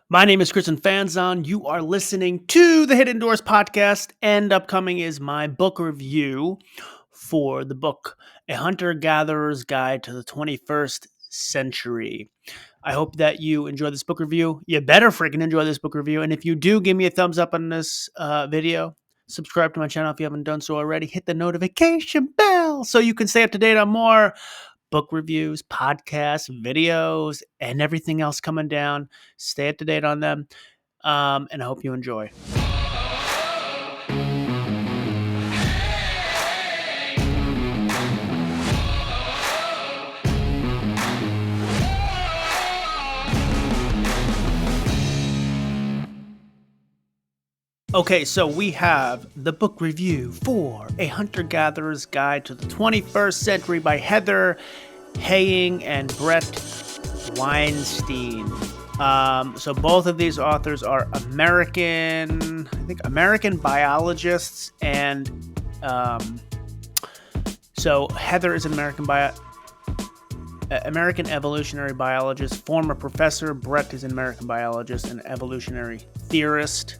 My name is Kristen Fanzon. You are listening to the Hidden Doors podcast, and upcoming is my book review for the book A Hunter-Gatherer's Guide to the 21st Century. I hope that you enjoy this book review. You better freaking enjoy this book review, and if you do, give me a thumbs up on this video. Subscribe to my channel if you haven't done so already. Hit the notification bell so you can stay up to date on more book reviews, podcasts, videos, and everything else coming down. Stay up to date on them, and I hope you enjoy. Okay, so we have the book review for A Hunter-Gatherer's Guide to the 21st Century by Heather Haying and Brett Weinstein. So both of these authors are American biologists, and so Heather is an American evolutionary biologist, former professor. Brett is an American biologist and evolutionary theorist.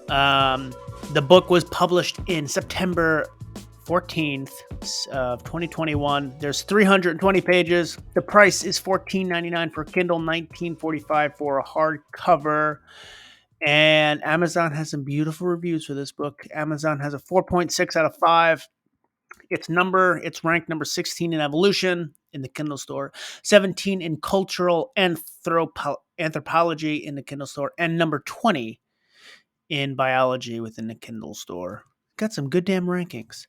The book was published in September 14th of 2021. There's 320 pages. The price is $14.99 for Kindle, $19.45 for a hardcover. And Amazon has some beautiful reviews for this book. Amazon has a 4.6 out of 5. It's ranked number 16 in evolution in the Kindle store, 17 in cultural anthropology in the Kindle store, and number 20 in biology within the Kindle store. Got some good damn rankings.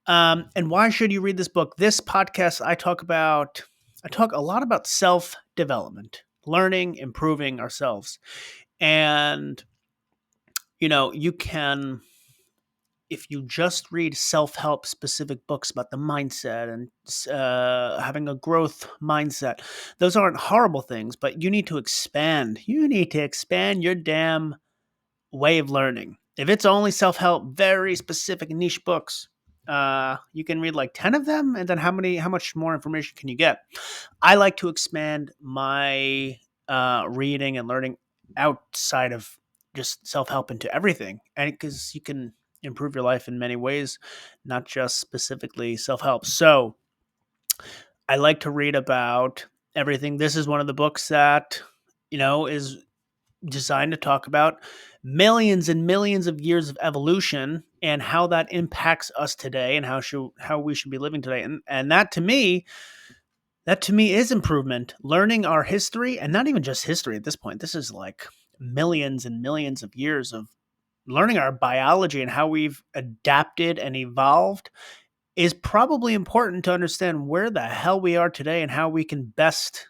And why should you read this book? This podcast, I talk a lot about self-development, learning, improving ourselves. And, you can, if you just read self-help specific books about the mindset and having a growth mindset, those aren't horrible things, but you need to expand. You need to expand your damn way of learning. If it's only self-help, very specific niche books, you can read like 10 of them, and then how much more information can you get? I like to expand my reading and learning outside of just self-help into everything, and because you can improve your life in many ways, not just specifically self-help. So I like to read about everything. This is one of the books that is designed to talk about millions and millions of years of evolution and how that impacts us today and how we should be living today. And that to me is improvement. Learning our history, and not even just history at this point. This is like millions and millions of years of learning our biology and how we've adapted and evolved is probably important to understand where the hell we are today and how we can best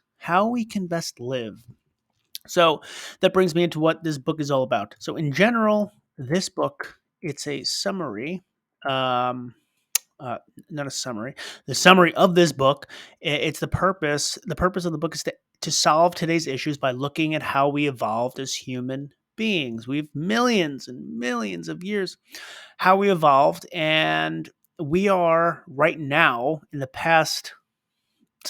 live. So that brings me into what this book is all about. So in general, this book, it's a summary, not a summary, the summary of this book. It's the purpose of the book is to solve today's issues by looking at how we evolved as human beings. We've millions and millions of years, how we evolved, and we are right now in the past,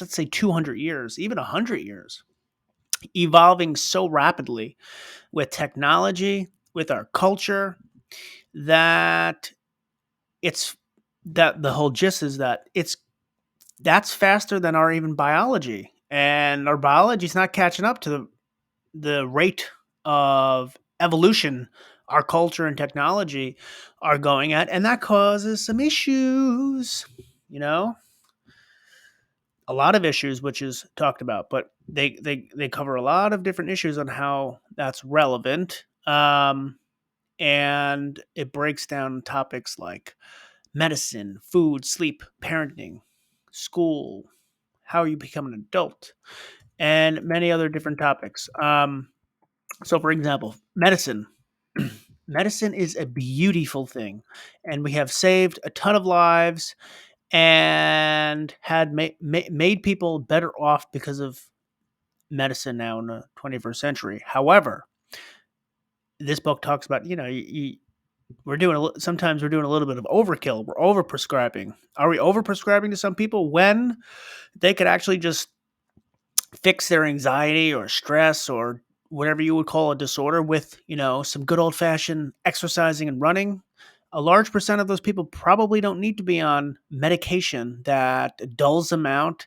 let's say 200 years, even 100 years, evolving so rapidly with technology, with our culture, that the whole gist is that that's faster than our even biology, and our biology is not catching up to the rate of evolution our culture and technology are going at, and that causes some issues, a lot of issues, which is talked about, but they cover a lot of different issues on how that's relevant. And it breaks down topics like medicine, food, sleep, parenting, school, how you become an adult, and many other different topics. So for example, medicine. Medicine is a beautiful thing, and we have saved a ton of lives and had made people better off because of medicine now in the 21st century. However, this book talks about, sometimes we're doing a little bit of overkill. We're overprescribing. Are we overprescribing to some people when they could actually just fix their anxiety or stress or whatever you would call a disorder with, some good old fashioned exercising and running, a large percent of those people probably don't need to be on medication that dulls them out.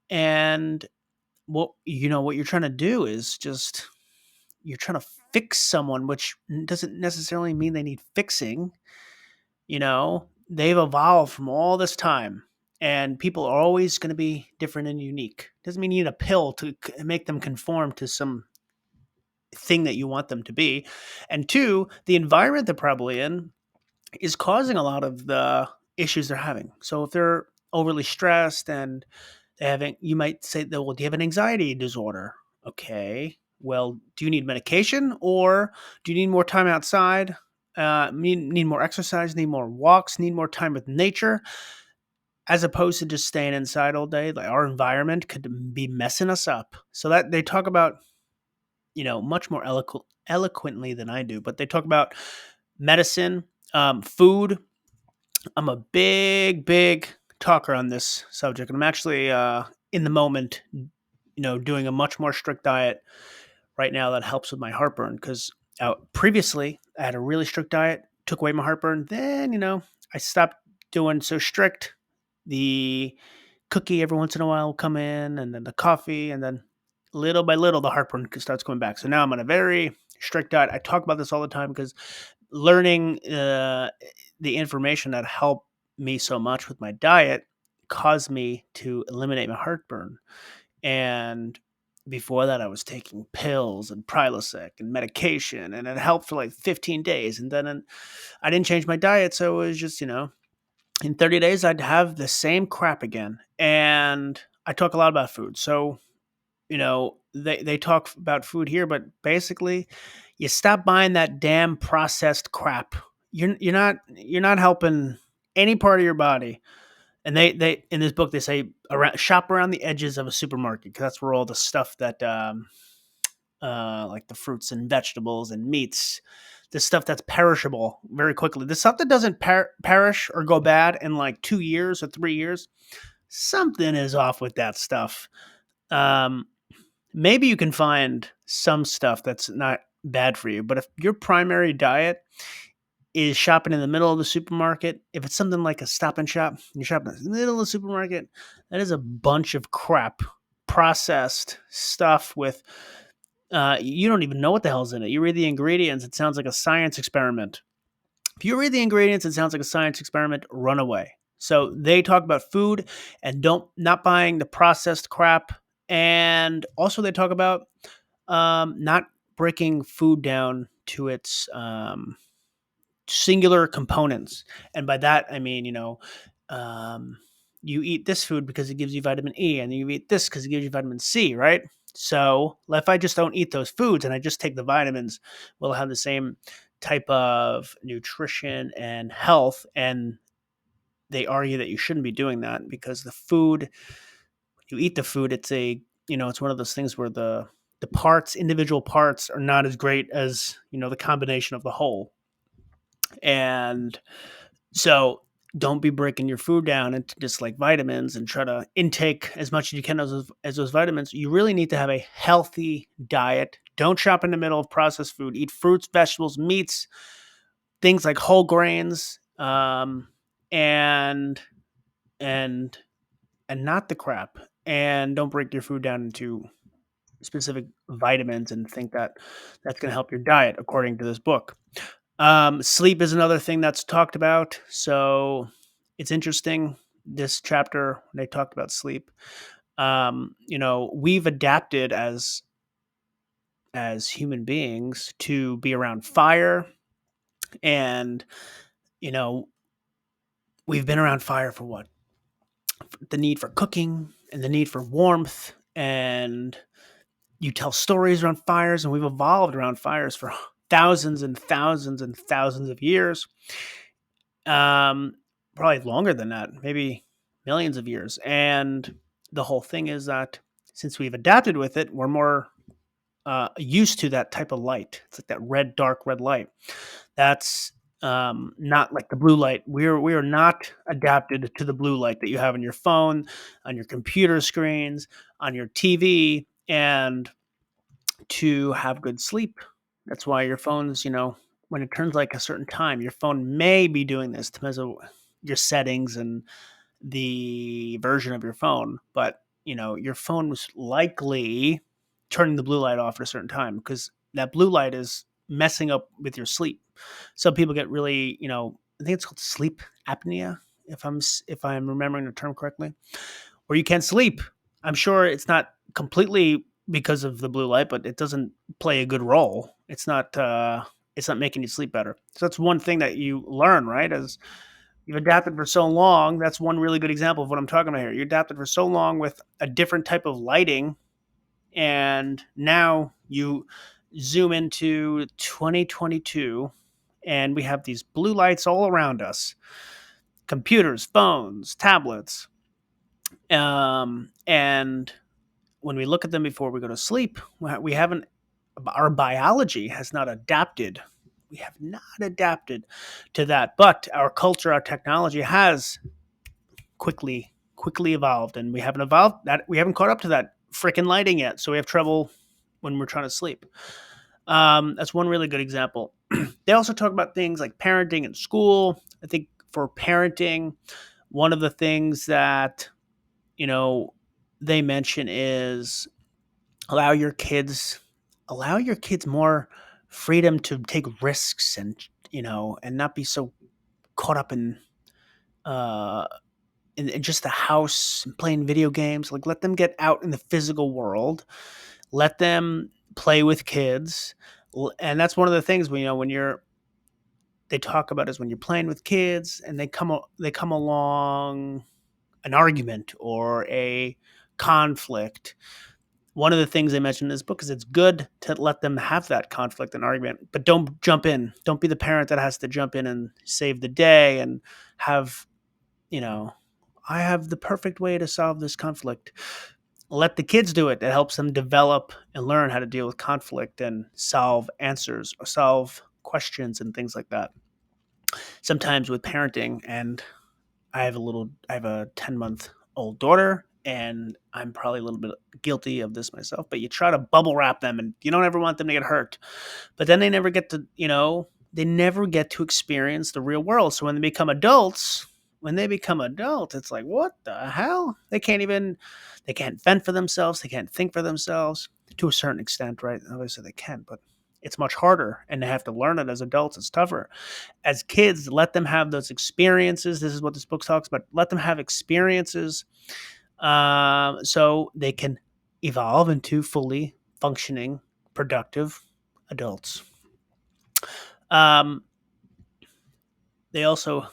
And what you're trying to do is just you're trying to fix someone, which doesn't necessarily mean they need fixing. They've evolved from all this time, and people are always going to be different and unique. Doesn't mean you need a pill to make them conform to some thing that you want them to be. And two, the environment they're probably in is causing a lot of the issues they're having. So if they're overly stressed and they having, you might say, that, well, do you have an anxiety disorder? Okay. Well, do you need medication, or do you need more time outside? Need more exercise, need more walks, need more time with nature, as opposed to just staying inside all day. Like, our environment could be messing us up. So that they talk about, much more eloquently than I do, but they talk about medicine, food. I'm a big, big talker on this subject. And I'm actually in the moment, doing a much more strict diet right now that helps with my heartburn. Because previously I had a really strict diet, took away my heartburn. Then, I stopped doing so strict. The cookie every once in a while will come in, and then the coffee, and then little by little the heartburn starts coming back. So now I'm on a very strict diet. I talk about this all the time because learning the information that helped me so much with my diet caused me to eliminate my heartburn. And before that, I was taking pills and Prilosec and medication, and it helped for like 15 days. And then I didn't change my diet, so it was just, in 30 days, I'd have the same crap again. And I talk a lot about food. So, they talk about food here, but basically, you stop buying that damn processed crap. You're not helping any part of your body. And they in this book they say, shop around the edges of a supermarket, because that's where all the stuff that like the fruits and vegetables and meats, the stuff that's perishable very quickly, the stuff that doesn't perish or go bad in like 2 years or 3 years. Something is off with that stuff. Um, Maybe you can find some stuff that's not bad for you, but if your primary diet is shopping in the middle of the supermarket, if it's something like a Stop and Shop, you're shopping in the middle of the supermarket, that is a bunch of crap, processed stuff with, you don't even know what the hell's in it. You read the ingredients, it sounds like a science experiment. If you read the ingredients, it sounds like a science experiment, run away. So they talk about food and not buying the processed crap. And also they talk about not breaking food down to its singular components. And by that, I mean, um, you eat this food because it gives you vitamin E, and you eat this because it gives you vitamin C, right? So if I just don't eat those foods and I just take the vitamins, will I have the same type of nutrition and health? And they argue that you shouldn't be doing that, because the food, you eat the food, it's one of those things where the individual parts are not as great as, the combination of the whole. And so don't be breaking your food down into just like vitamins and try to intake as much as you can as those vitamins. You really need to have a healthy diet. Don't shop in the middle of processed food. Eat fruits, vegetables, meats, things like whole grains, and and not the crap. And don't break your food down into specific vitamins and think that that's going to help your diet, according to this book. Sleep is another thing that's talked about. So it's interesting. This chapter, they talked about sleep. We've adapted as human beings to be around fire, and you know we've been around fire for what? The need for cooking and the need for warmth, and you tell stories around fires, and we've evolved around fires for thousands and thousands and thousands of years. Probably longer than that, maybe millions of years. And the whole thing is that since we've adapted with it, we're more used to that type of light. It's like that dark red light. That's not like the blue light. We are not adapted to the blue light that you have on your phone, on your computer screens, on your TV, and to have good sleep. That's why your phones, when it turns like a certain time, your phone may be doing this to measure your settings and the version of your phone, but your phone was likely turning the blue light off at a certain time because that blue light is messing up with your sleep. Some people get really, I think it's called sleep apnea, if I'm remembering the term correctly, where you can't sleep. I'm sure it's not completely because of the blue light, but it doesn't play a good role. It's not making you sleep better. So that's one thing that you learn, right? As you've adapted for so long, that's one really good example of what I'm talking about here. You adapted for so long with a different type of lighting, and now you zoom into 2022, and we have these blue lights all around us: computers, phones, tablets, and when we look at them before we go to sleep, we haven't. Our biology has not adapted. We have not adapted to that, but our culture, our technology has quickly evolved, and we haven't caught up to that freaking lighting yet, so we have trouble when we're trying to sleep. That's one really good example. They also talk about things like parenting in school. I think for parenting, one of the things that you know they mention is allow your kids allow your kids more freedom to take risks, and not be so caught up uh in just the house and playing video games. Like, let them get out in the physical world, let them play with kids. And that's one of the things when you're they talk about is when you're playing with kids and they come along an argument or a conflict. One of the things they mentioned in this book is it's good to let them have that conflict and argument, but don't jump in. Don't be the parent that has to jump in and save the day and have, you know, I have the perfect way to solve this conflict. Let the kids do it. It helps them develop and learn how to deal with conflict and solve answers or solve questions and things like that. Sometimes with parenting, and I have a 10-month-old daughter, and I'm probably a little bit guilty of this myself, but you try to bubble wrap them and you don't ever want them to get hurt. But then they never get to experience the real world. So when they become adults, it's like, what the hell? They can't fend for themselves. They can't think for themselves to a certain extent, right? Obviously they can, but it's much harder, and they have to learn it as adults. It's tougher. As kids, let them have those experiences. This is what this book talks about. Let them have experiences, so they can evolve into fully functioning, productive adults. Um, they also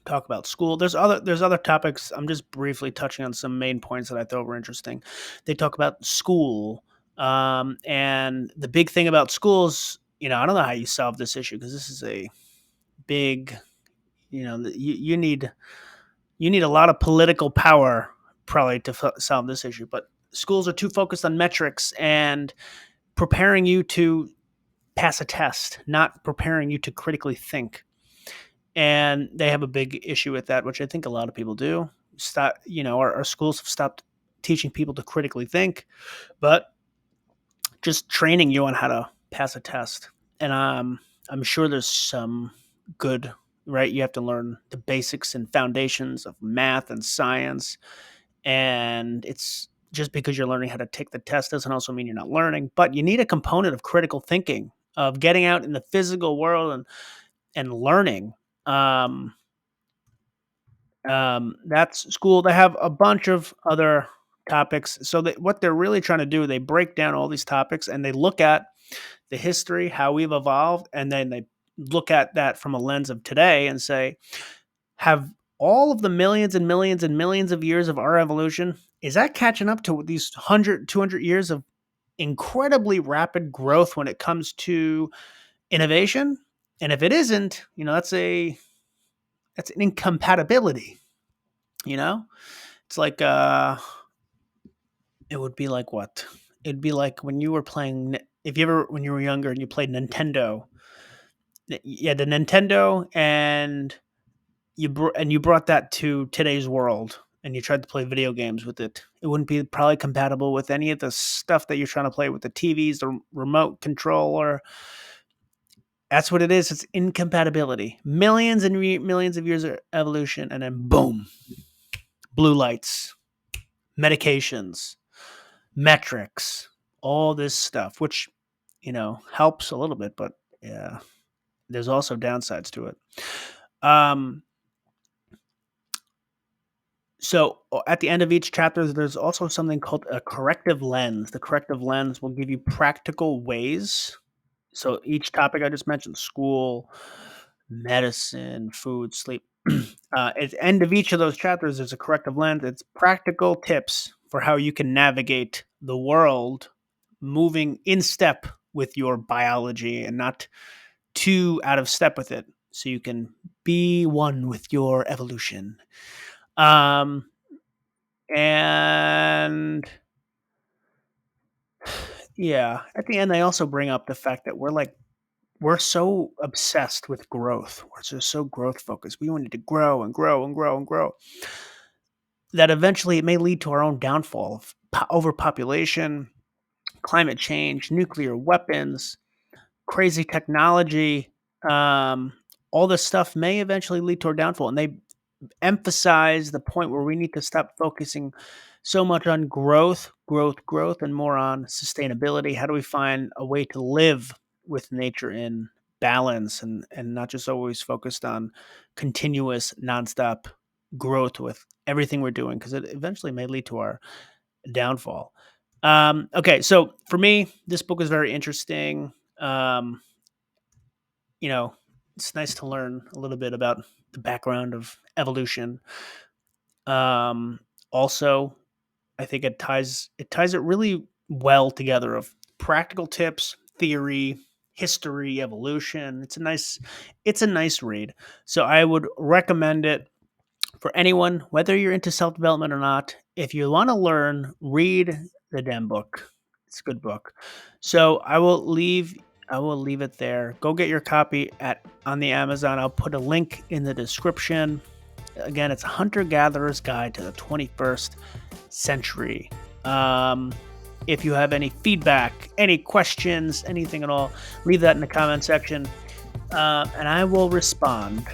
talk about school. There's other topics. I'm just briefly touching on some main points that I thought were interesting. They talk about school, and the big thing about schools. I don't know how you solve this issue because this is a big. You need a lot of political power probably to solve this issue. But schools are too focused on metrics and preparing you to pass a test, not preparing you to critically think. And they have a big issue with that, which I think a lot of people do. Our schools have stopped teaching people to critically think, but just training you on how to pass a test. And I'm sure there's some good, right? You have to learn the basics and foundations of math and science. And it's just because you're learning how to take the test doesn't also mean you're not learning, but you need a component of critical thinking, of getting out in the physical world and learning. Um, that's school. They have a bunch of other topics. So what they're really trying to do, they break down all these topics and they look at the history, how we've evolved, and then they look at that from a lens of today and say, have all of the millions and millions and millions of years of our evolution, is that catching up to these 100, 200 years of incredibly rapid growth when it comes to innovation? And if it isn't, that's an incompatibility. You know, it's like it would be like what? It'd be like when you were playing. If you ever, when you were younger and you played Nintendo, yeah, the Nintendo, and you brought that to today's world, and you tried to play video games with it, it wouldn't be probably compatible with any of the stuff that you're trying to play with the TVs, the remote controller. That's what it is. It's incompatibility. Millions and millions of years of evolution, and then boom, blue lights, medications, metrics, all this stuff, which, helps a little bit, but yeah, there's also downsides to it. So at the end of each chapter, there's also something called a corrective lens. The corrective lens will give you practical ways. So each topic I just mentioned, school, medicine, food, sleep. At the end of each of those chapters, there's a corrective lens. It's practical tips for how you can navigate the world moving in step with your biology and not too out of step with it, so you can be one with your evolution. And yeah, at the end, they also bring up the fact that we're so obsessed with growth. We're just so growth focused. We wanted to grow and grow and grow and grow, that eventually it may lead to our own downfall of overpopulation, climate change, nuclear weapons, crazy technology. All this stuff may eventually lead to our downfall. And they emphasize the point where we need to stop focusing so much on growth, and more on sustainability. How do we find a way to live with nature in balance, and not just always focused on continuous, nonstop growth with everything we're doing, because it eventually may lead to our downfall. Okay, so for me, this book is very interesting. It's nice to learn a little bit about the background of evolution. Also, I think it ties it really well together, of practical tips, theory, history, evolution. It's a nice read. So I would recommend it for anyone, whether you're into self-development or not. If you want to learn, read the damn book. It's a good book. So I will leave it there. Go get your copy on the Amazon. I'll put a link in the description. Again, it's Hunter-Gatherer's Guide to the 21st Century. If you have any feedback, any questions, anything at all, leave that in the comment section, and I will respond.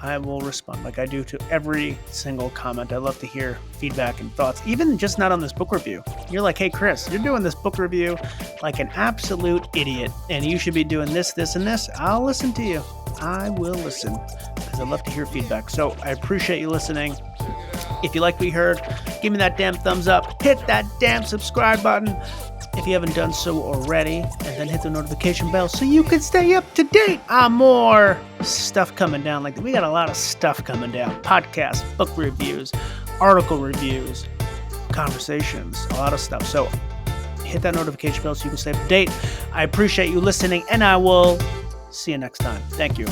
Like I do to every single comment. I love to hear feedback and thoughts, even just not on this book review. You're like, hey, Chris, you're doing this book review like an absolute idiot, and you should be doing this, this, and this. I'll listen to you. I will listen, because I love to hear feedback. So I appreciate you listening. If you like what you heard, give me that damn thumbs up. Hit that damn subscribe button if you haven't done so already, and then hit the notification bell so you can stay up to date on more stuff coming down. Like, we got a lot of stuff coming down. Podcasts, book reviews, article reviews, conversations, a lot of stuff. So hit that notification bell so you can stay up to date. I appreciate you listening, and I will see you next time. Thank you.